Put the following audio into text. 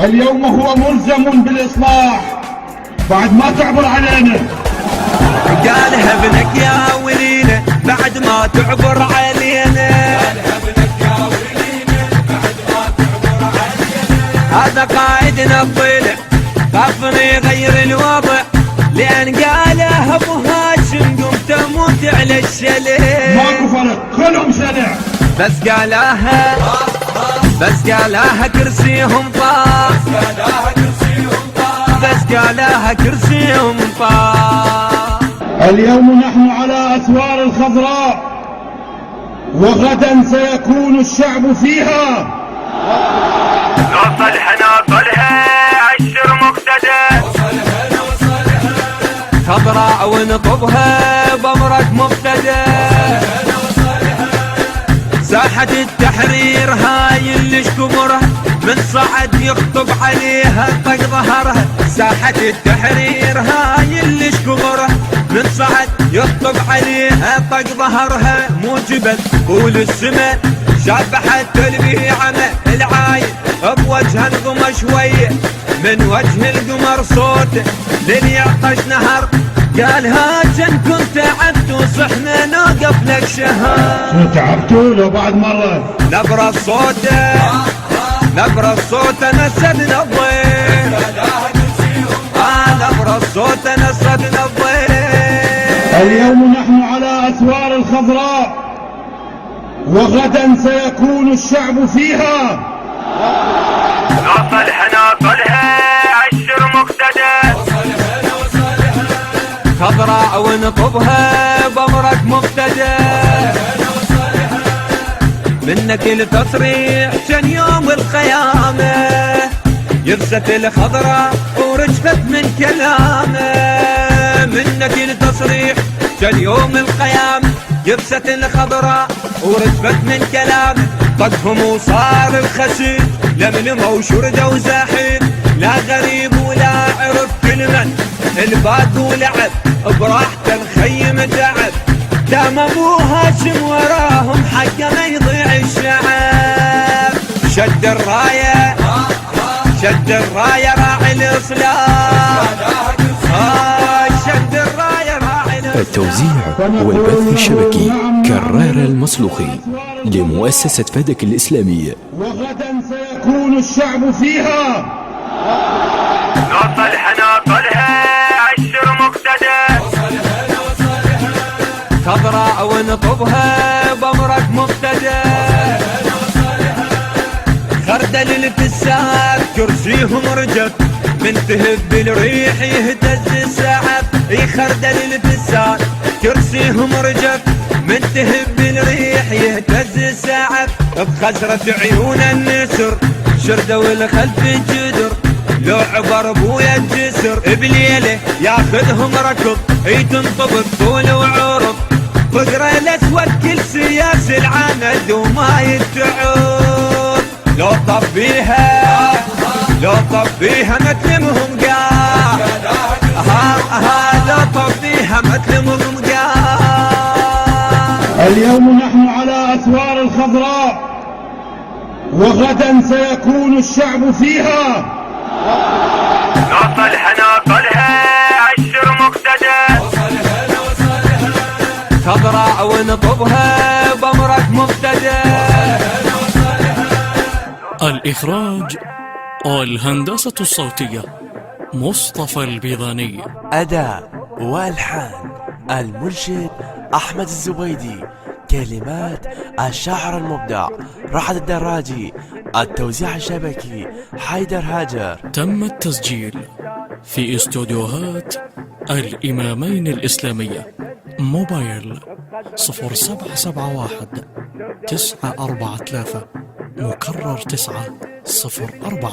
اليوم هو ملزم بالإصلاح بعد ما تعبر علينا. قالها ابنك يا ولينا بعد ما تعبر علينا. هذا قائدنا الضلع خافنا يغير الوضع، لأن قالها ابو هاشم قم تموت على الشلع. ماكو فرق كلهم شلع، بس قالها كرسيهم طار، بس قالها كرسيهم طار. اليوم نحن على أسوار الخضراء وغدا سيكون الشعب فيها. نوصلها عشر مقتدى، خضراء ونطبها بمرك مبتدى. ساحة التحرير هاي اللي شكمرها من صعد يخطب عليها طق ظهرها. ساحة التحرير هاي اللي شكمرها من صعد يخطب عليها طق ظهرها. مو جبل طول السماء شبحت تلبيعة العايد بوجه القمر شوية من وجه القمر صوته للي يعطش نهر. قال هاجن كنت تعبت وصحنا نوقف لك شهر. شو تعبتوا لو بعد مرة؟ نبرة الصوت نسدنا الضيف. نبرة الصوت نسدنا الضيف. اليوم نحن على أسوار الخضراء وغدا سيكون الشعب فيها. نوصلها عشر مقتدى، خضراء ونطبها بمرك مبتدى. منك التصريح كان يوم القيامة يفزت الخضراء ورجفت من كلامه. منك التصريح كان يوم القيامة يفزت الخضراء ورجفت من كلامه. طقهم وصار الخسير لملمه وشرده وزاحم، لا غريب ولا عرف كل من الباد ولعب براحته الخيم تعب. دام ابو هاشم وراهم حقه ما يضيع الشعب. شد الرايه راعي الاصلاح. شد الرايه راعي الاصلاح. التوزيع والبث الشبكي كرار المصلوخي لمؤسسة فدك الإسلامية. وغدا سيكون الشعب فيها. نوصلها عشر مقتدى، خضراء ونطبها بمرك مبتدى. خردل الفساد كرسيهم رجف من تهب الريح يهتز السحب. خردل الفساد كرسيهم رجف من تهب الريح يهتز السحب. بخزرة عيون النسر شردوا الخلف الجدر، لو عبر ابويا الجسر بليله ياخذهم ركض تنطبق طول وعرض. فقرة الاسود كل سياس العند وما يتعود. لو طبيها متلمهم قاع. لو طبيها متلمهم قاع. اليوم نحن على أسوار الخضراء وغدا سيكون الشعب فيها. نوصلها عشر مقتدى، خضراء ونطبها بمرك مبتدى. الإخراج والهندسة الصوتية مصطفى البيضاني. أداء والحان المرشد أحمد الزبيدي. كلمات الشاعر المبدع رحد الدراجي. التوزيع الشبكي حيدر هاجر. تم التسجيل في استوديوهات الإمامين الإسلامية. موبايل 0771 943 مكرر 904.